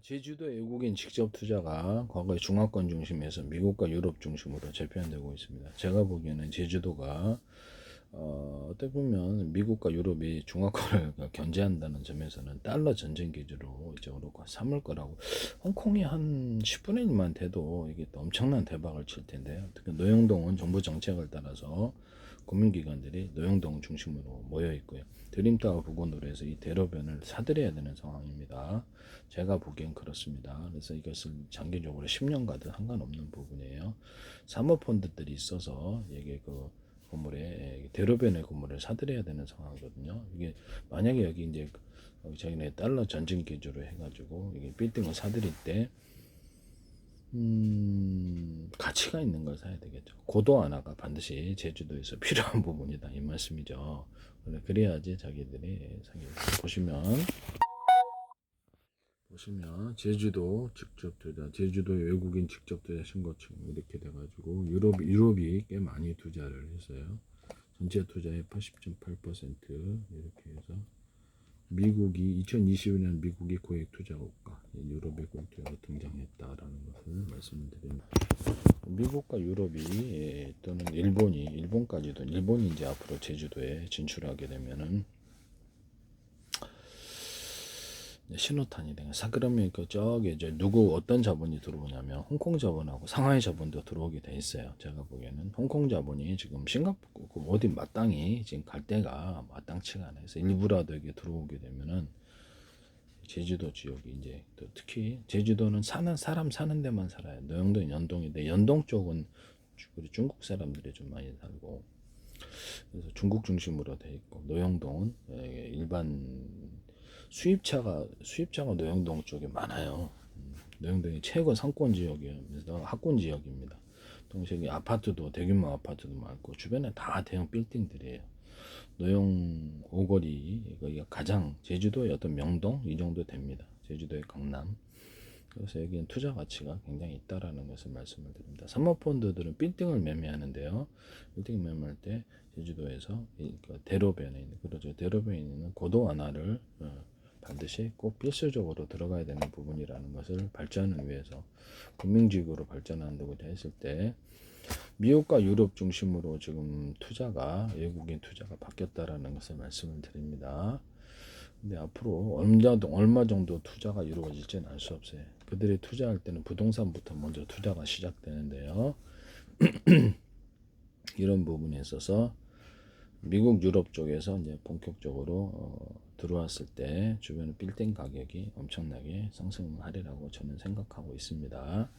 제주도 외국인 직접 투자가 과거에 중화권 중심에서 미국과 유럽 중심으로 재편되고 있습니다. 제가 보기에는 제주도가 어떻게 보면 미국과 유럽이 중화권을 견제한다는 점에서는 달러 전쟁 기조로 이쪽으로 삼을 거라고. 홍콩이 한 10분의 1만 돼도 이게 또 엄청난 대박을 칠 텐데요. 특히 노영동은 정부 정책을 따라서 국민기관들이 노영동 중심으로 모여 있고요. 드림타워 부근으로 해서 이 대로변을 사들여야 되는 상황입니다. 제가 보기엔 그렇습니다. 그래서 이것을 장기적으로 10년 가도 상관없는 부분이에요. 사모펀드들이 있어서 이게 그 건물에 대로변의 건물을 사들여야 되는 상황이거든요. 이게 만약에 여기 이제 자기네 달러 전쟁 기조로 해가지고 이게 빌딩을 사들일 때 가치가 있는 걸 사야 되겠죠. 고도 완화가 반드시 제주도에서 필요한 부분이다 이 말씀이죠. 그래야지 자기들이 보시면 제주도 직접 투자, 제주도 외국인 직접 투자 신고층 이렇게 돼가지고 유럽이 꽤 많이 투자를 했어요. 전체 투자의 80.8% 이렇게 해서 미국이 2022년 미국이 고액 투자 국가, 유럽의 고액 투자가 등장했다라는 것을 말씀드립니다. 미국과 유럽이 또는 일본까지도 일본이 이제 앞으로 제주도에 진출하게 되면은 신호탄이 되는. 그러면 저기 이제 어떤 자본이 들어오냐면 홍콩 자본하고 상하이 자본도 들어오게 돼 있어요. 제가 보기에는 홍콩 자본이 지금 싱가포르 어디 마땅히 지금 갈 데가 마땅치가 않아요. 그래서 일부라도 이게 들어오게 되면은 제주도 지역이 이제 또 특히 제주도는 사람 사는 데만 살아요. 노영동, 연동인데 연동 쪽은 중국 사람들이 좀 많이 살고 그래서 중국 중심으로 돼 있고 노영동은 일반 수입차가 노영동 쪽에 많아요. 노영동이 최고 상권 지역이면서 학군 지역입니다. 동시에 아파트도 대규모 아파트도 많고 주변에 다 대형 빌딩들이에요. 노영 오거리 여기가 가장 제주도의 어떤 명동 이 정도 됩니다. 제주도의 강남. 그래서 여기는 투자 가치가 굉장히 있다라는 것을 말씀을 드립니다. 사모펀드들은 빌딩을 매매하는데요. 빌딩 매매할 때 제주도에서 대로변에 있는 그렇죠. 대로변에 있는 고도 완화를 반드시 꼭 필수적으로 들어가야 되는 부분이라는 것을 발전을 위해서 국민지구로 발전한다고 했을 때 미국과 유럽 중심으로 지금 외국인 투자가 바뀌었다라는 것을 말씀을 드립니다. 근데 앞으로 얼마 정도 투자가 이루어질지는 알 수 없어요. 그들이 투자할 때는 부동산부터 먼저 투자가 시작되는데요. 이런 부분에 있어서 미국 유럽 쪽에서 이제 본격적으로 들어왔을 때 주변의 빌딩 가격이 엄청나게 상승하리라고 저는 생각하고 있습니다.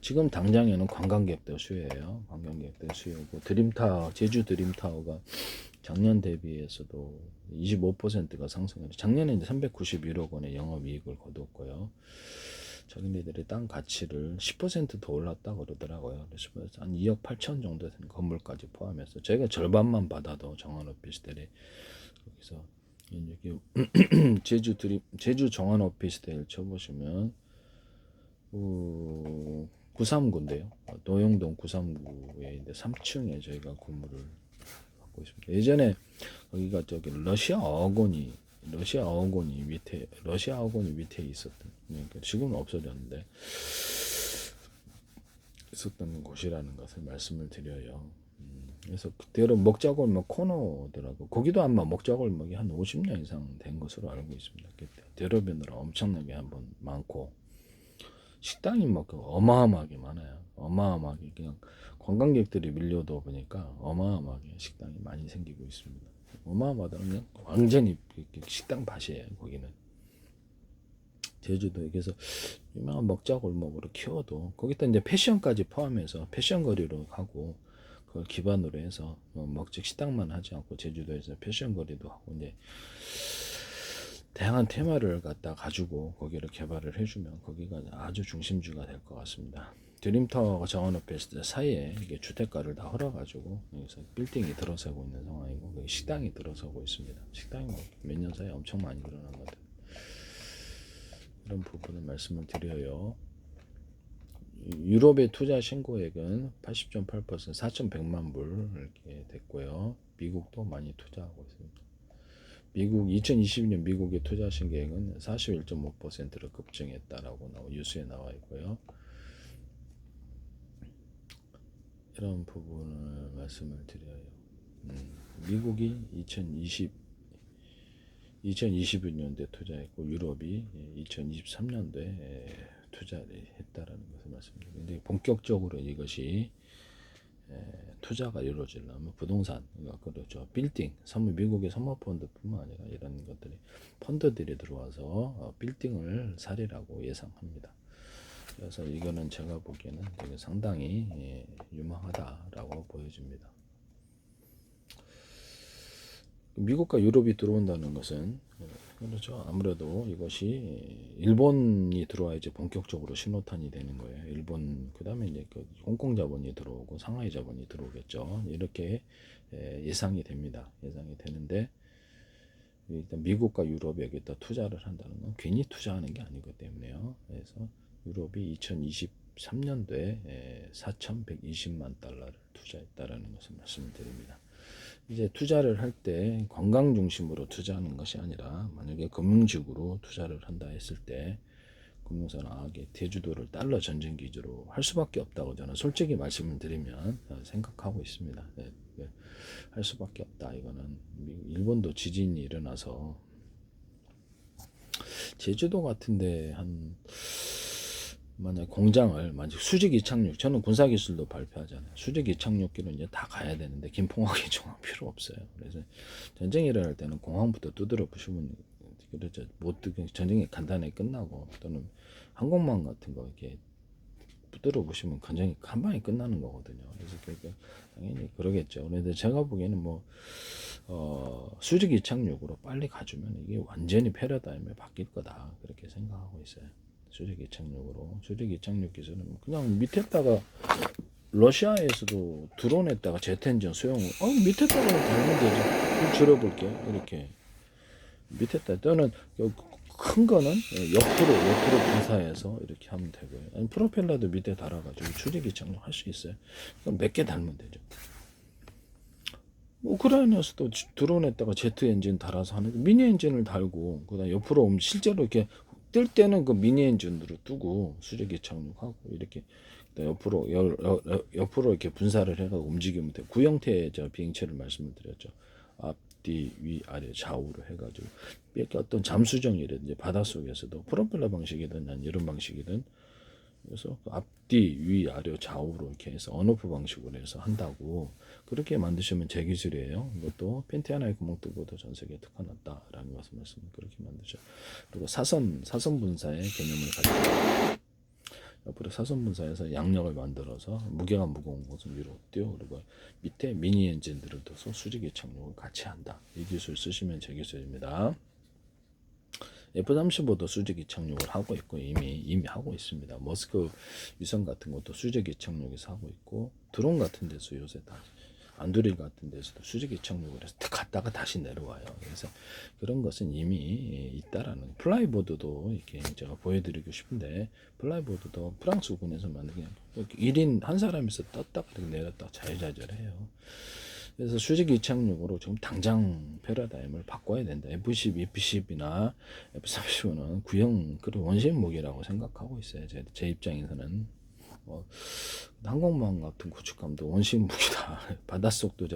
지금 당장에는 관광객들 수요예요. 관광객들 수요고 제주 드림타워가 작년 대비해서도 25%가 상승해서 작년에 이제 391억 원의 영업이익을 거뒀고요. 자기네들이 땅 가치를 10%더 올랐다 그러더라고요. 그래서 한 2억 8천 정도 되는 건물까지 포함해서 저희가 절반만 받아도 정한 오피스텔이 거기서 제주 정한 오피스텔 쳐보시면 93구인데요. 노영동 93구에 3층에 저희가 건물을 갖고 있습니다. 예전에 거기가 저기 러시아 어원이 밑에 있었던, 지금은 없어졌는데 있었던 곳이라는 것을 말씀을 드려요. 그래서 그대로 먹자골목 코너더라고. 거기도 아마 먹자골목이 한 50년 이상 된 것으로 알고 있습니다. 대로변으로 엄청나게 한번 많고 식당이 막 어마어마하게 많아요. 어마어마하게 그냥 관광객들이 밀려도 보니까 어마어마하게 식당이 많이 생기고 있습니다. 어마어마하다면 완전히 식당 밭이에요. 거기는 제주도에. 그래서 유명한 먹자골목으로 키워도 거기다 이제 패션까지 포함해서 패션 거리로 하고 그걸 기반으로 해서 식당만 하지 않고 제주도에서 패션 거리도 하고 이제 다양한 테마를 가지고 거기를 개발을 해주면 거기가 아주 중심지가 될 것 같습니다. 드림타워가 정원 오피스텔 사이에 이게 주택가를 다 헐어가지고 여기서 빌딩이 들어서고 있는 상황이고 식당이 들어서고 있습니다. 식당이 몇 년 사이에 엄청 많이 늘어난 것 같아요. 이런 부분을 말씀을 드려요. 유럽의 투자 신고액은 80.8% 4,100만 불 이렇게 됐고요. 미국도 많이 투자하고 있습니다. 미국 2022년 미국의 투자 신계획은 41.5%로 급증했다라고 뉴스에 나와 있고요. 이런 부분을 말씀을 드려요. 미국이 2022년도에 투자했고 유럽이 2023년도에 투자를 했다라는 것을 말씀드립니다. 근데 본격적으로 이것이 투자가 이루어지려면 부동산, 그렇죠. 빌딩, 미국의 사모펀드뿐만 아니라 이런 것들이 펀드들이 들어와서 빌딩을 사리라고 예상합니다. 그래서 이거는 제가 보기에는 되게 상당히 유망하다라고 보여집니다. 미국과 유럽이 들어온다는 것은 그렇죠. 아무래도 이것이 일본이 들어와야지 본격적으로 신호탄이 되는 거예요. 일본 그다음에 이제 홍콩 자본이 들어오고 상하이 자본이 들어오겠죠. 이렇게 예상이 됩니다. 예상이 되는데 일단 미국과 유럽이 여기다 투자를 한다는 건 괜히 투자하는 게 아니기 때문에요. 그래서 유럽이 2023년도에 4,120만 달러를 투자했다라는 것을 말씀드립니다. 이제 투자를 할 때 관광 중심으로 투자하는 것이 아니라 만약에 금융직으로 투자를 한다 했을 때 금융사나 제주도를 달러 전쟁 기지로 할 수밖에 없다고 저는 솔직히 말씀을 드리면 생각하고 있습니다. 할 수밖에 없다. 이거는 일본도 지진이 일어나서 제주도 같은데 만약 공장을 수직 이착륙, 저는 군사기술도 발표하잖아요. 수직 이착륙기로 이제 다 가야 되는데 김포공항이 정말 필요 없어요. 그래서 전쟁이 일어날 때는 공항부터 두드려 부시면 그렇죠. 전쟁이 간단하게 끝나고 또는 항공모함 같은 거 이렇게 두드려 부시면 전쟁이 한 방에 끝나는 거거든요. 그래서 당연히 그러겠죠. 그런데 제가 보기에는 수직 이착륙으로 빨리 가주면 이게 완전히 패러다임이 바뀔 거다 그렇게 생각하고 있어요. 수직 이착륙 기술은 그냥 밑에다가 러시아에서도 드론에다가 제트 엔진 소형 밑에다가 달면 되지. 줄여볼게 이렇게 밑에다 또는 큰 거는 옆으로 분사해서 이렇게 하면 되고요. 아니, 프로펠러도 밑에 달아가지고 수직 이착륙 할 수 있어요. 몇 개 달면 되죠. 우크라이나에서도 드론에다가 제트 엔진 달아서 하는 미니 엔진을 달고 그다음 옆으로 실제로 이렇게 뜰 때는 그 미니 엔진으로 뜨고 수직이 착륙하고 이렇게 옆으로 이렇게 분사를 해가지고 움직이면 돼요. 구형태의 비행체를 말씀을 드렸죠. 앞뒤 위 아래 좌우로 해가지고 이렇게 어떤 잠수정이라든지 바닷속에서도 프로펠러 방식이든 이런 방식이든 그래서 앞뒤 위 아래 좌우로 이렇게 해서 언오프 방식으로 해서 한다고 그렇게 만드시면 제 기술이에요. 이것도 팬티 하나에 구멍 뚫고도 전 세계에 특화났다라는 것을 말씀 그렇게 만드죠. 그리고 사선 분사의 개념을 가지고 옆으로 사선 분사해서 양력을 만들어서 무게가 무거운 것은 위로 띄워 그리고 밑에 미니 엔진들을 둬서 수직의 착륙을 같이 한다. 이 기술 쓰시면 제 기술입니다. F-35도 수직 이착륙을 하고 있고 이미 하고 있습니다. 머스크 위성 같은 것도 수직 이착륙에서 하고 있고 드론 같은 데서 요새 다 안드릴 같은 데서도 수직 이착륙을 해서 갔다가 다시 내려와요. 그래서 그런 것은 이미 있다라는 플라이보드도 이렇게 제가 보여드리고 싶은데 플라이보드도 프랑스군에서 만든 그냥 1인 한 사람에서 떴다가 내렸다가 자유자재해요. 그래서 수직 이착륙으로 지금 당장 패러다임을 바꿔야 된다. F-10, F-10이나 F-35는 구형 그런 원시인 무기라고 생각하고 있어요. 제 입장에서는 항공모함 같은 구축함도 원시인 무기다. 바닷속도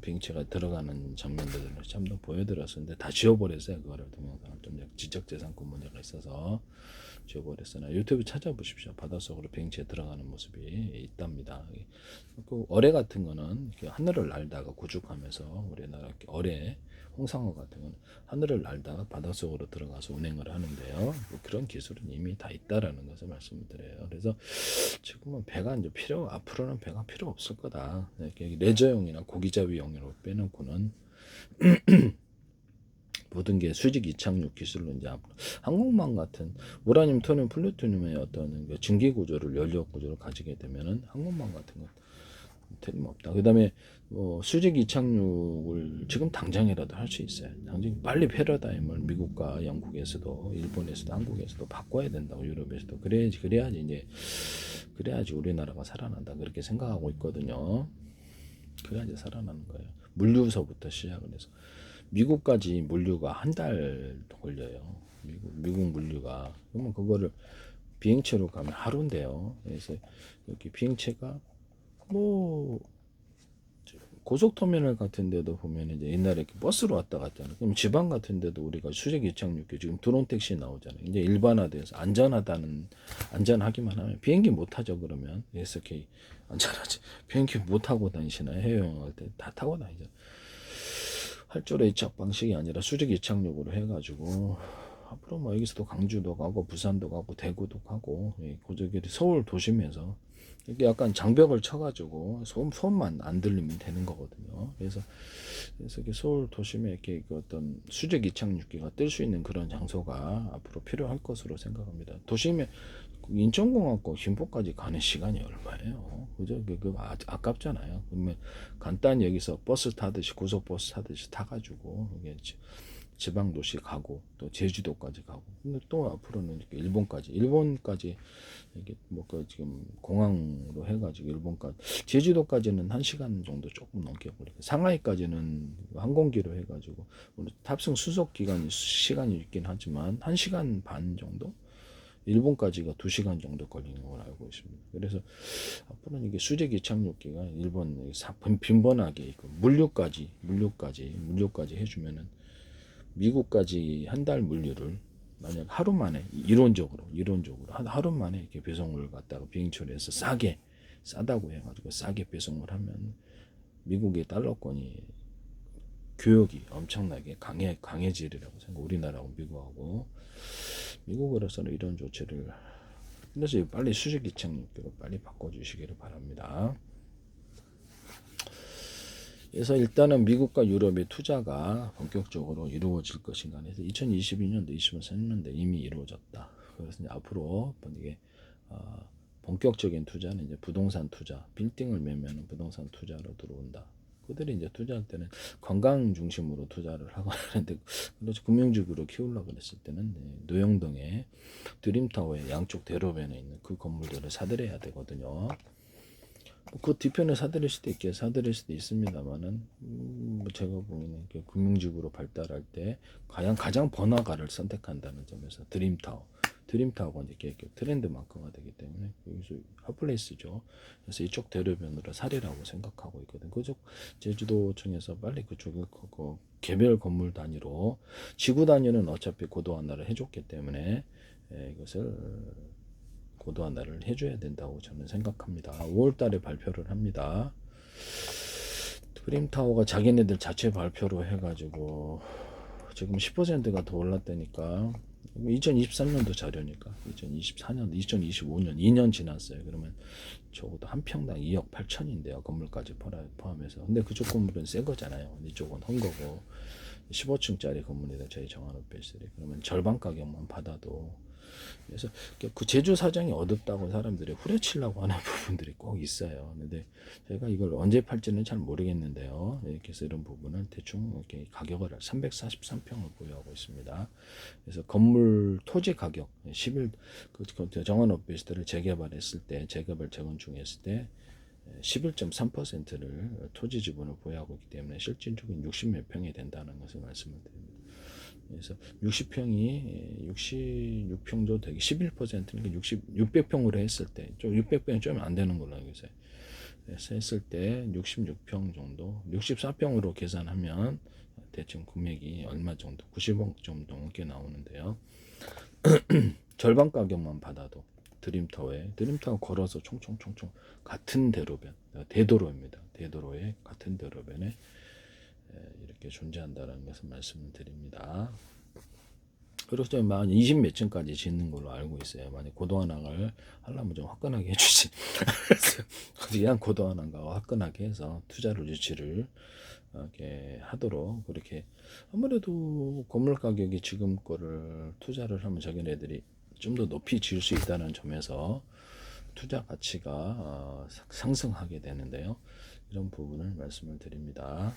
비행체가 들어가는 장면들을 참도 보여드렸었는데 다 지워버렸어요. 그거를 동영상 좀 지적재산권 문제가 있어서 지워버렸으나 유튜브 찾아보십시오. 바닷속으로 비행체에 들어가는 모습이 있답니다. 그 어뢰 같은 거는 하늘을 날다가 구축하면서 우리나라 어뢰 홍상어 같은 건 하늘을 날다가 바닷속으로 들어가서 운행을 하는데요. 그런 기술은 이미 다 있다라는 것을 말씀을 드려요. 그래서 지금은 배가 이제 앞으로는 배가 필요 없을 거다. 레저용이나 고기잡이용으로 빼놓고는 모든 게 수직 이착륙 기술로 이제 항공모함 같은 우라늄, 토늄, 플루토늄의 어떤 증기 구조를 연료 구조를 가지게 되면은 항공모함 같은 건 틀림없다. 그다음에 수직 이착륙을 지금 당장이라도 할 수 있어요. 당장 빨리 패러다임을 미국과 영국에서도 일본에서도 한국에서도 바꿔야 된다고 유럽에서도 그래야지 우리나라가 살아난다 그렇게 생각하고 있거든요. 그래야지 살아나는 거예요. 물류서부터 시작을 해서 미국까지 물류가 한 달 걸려요. 미국 물류가. 그러면 그거를 비행체로 가면 하루인데요. 그래서 여기 비행체가 뭐 고속터미널 같은 데도 보면 이제 옛날에 버스로 왔다 갔잖아요. 그럼 지방 같은 데도 우리가 수직 이착륙기 지금 드론 택시 나오잖아요. 이제 일반화돼서 안전하기만 하면 비행기 못 타죠. 그러면 SK 안전하지. 비행기 못 타고 다니시나요? 해외여행할 때 다 타고 다니죠. 활주로 이착 방식이 아니라 수직 이착륙으로 해가지고 앞으로 뭐 여기서도 강주도 가고 부산도 가고 대구도 가고 고저기 서울 도심에서 이게 약간 장벽을 쳐가지고 소음만 안 들리면 되는 거거든요. 그래서 이게 서울 도심에 이렇게 그 어떤 수직 이착륙기가 뜰 수 있는 그런 장소가 앞으로 필요할 것으로 생각합니다. 도심에 인천공항과 김포까지 가는 시간이 얼마예요? 그죠? 아깝잖아요. 그러면 간단히 여기서 버스 타듯이 고속버스 타듯이 타가지고 이게 지방 도시 가고 또 제주도까지 가고 근데 또 앞으로는 이렇게 일본까지 이게 뭐그 지금 공항으로 해가지고 일본까지 제주도까지는 1시간 정도 조금 넘게 걸리고 상하이까지는 항공기로 해가지고 탑승 수속 시간이 있긴 하지만 1시간 반 정도 일본까지가 2시간 정도 걸리는 걸 알고 있습니다. 그래서 앞으로는 이게 수직 이착륙기가 일본 빈번하게 물류까지 해주면은 미국까지 한 달 물류를 만약 하루 만에 이론적으로 하루 만에 이렇게 배송을 갖다가 비행처리해서 싸다고 해가지고 싸게 배송을 하면 미국의 달러권이 교역이 엄청나게 강해지리라고 생각. 우리나라하고 미국하고 미국으로서는 이런 조치를 그래서 빨리 수직 이착륙기로 빨리 바꿔주시기를 바랍니다. 그래서 일단은 미국과 유럽의 투자가 본격적으로 이루어질 것인가 해서 2022년도, 2023년도 이미 이루어졌다. 그래서 이제 앞으로 이게 본격적인 투자는 이제 부동산 투자, 빌딩을 매매하는 부동산 투자로 들어온다. 그들이 이제 투자할 때는 관광 중심으로 투자를 하고 하는데 그래서 금융직으로 키우려고 그랬을 때는 노영동에 드림타워의 양쪽 대로변에 있는 그 건물들을 사들여야 되거든요. 그 뒤편에 사들일 수도 있습니다만은 뭐 제가 보기에는 금융직으로 발달할 때 가장 번화가를 선택한다는 점에서 드림타워가 이제 트렌드 마크가 되기 때문에 여기서 핫플레이스죠. 그래서 이쪽 대로변으로 사리라고 생각하고 있거든. 그쪽 제주도청에서 빨리 그쪽에 개별 건물 단위로 지구 단위는 어차피 고도 완화를 해줬기 때문에 이것을 고도 완화를 해줘야 된다고 저는 생각합니다. 5월달에 발표를 합니다. 드림타워가 자기네들 자체 발표로 해가지고 지금 10%가 더 올랐다니까 2023년도 자료니까 2024년, 2025년 2년 지났어요. 그러면 적어도 한 평당 2억 8천인데요. 건물까지 포함해서. 근데 그쪽 건물은 새 거잖아요. 이쪽은 헌 거고 15층짜리 건물이다. 저희 정한오피스들이. 그러면 절반 가격만 받아도 그래서 그 제주 사정이 어둡다고 사람들이 후려치려고 하는 부분들이 꼭 있어요. 근데 제가 이걸 언제 팔지는 잘 모르겠는데요. 이렇게 해서 이런 부분을 대충 이렇게 가격을 343평을 보유하고 있습니다. 그래서 건물 토지 가격 11 정원 오피스텔을 재개발 재건축했을 때 11.3%를 토지 지분을 보유하고 있기 때문에 실질적인 60몇 평이 된다는 것을 말씀을 드립니다. 그래서 60평이 66평 정도 되게 11%니까 600평으로 했을 때, 좀 600평이 좀 안 되는 걸로 알고 있어요. 그래서 했을 때 66평 정도, 64평으로 계산하면 대충 금액이 얼마 정도, 90억 정도 넘게 나오는데요. 절반 가격만 받아도 드림타워 걸어서 총총 같은 대로변, 대도로입니다. 대도로에 같은 대로변에 이렇게 존재한다는 것을 말씀을 드립니다. 그래서 한 20몇 층까지 짓는 걸로 알고 있어요. 만약 고도환항을 하려면 좀 화끈하게 해주지. 그냥 고도환항과 화끈하게 해서 투자를 유치를 이렇게 하도록 그렇게 아무래도 건물 가격이 지금 거를 투자를 하면 자기네들이 좀 더 높이 지을 수 있다는 점에서 투자 가치가 상승하게 되는데요. 이런 부분을 말씀을 드립니다.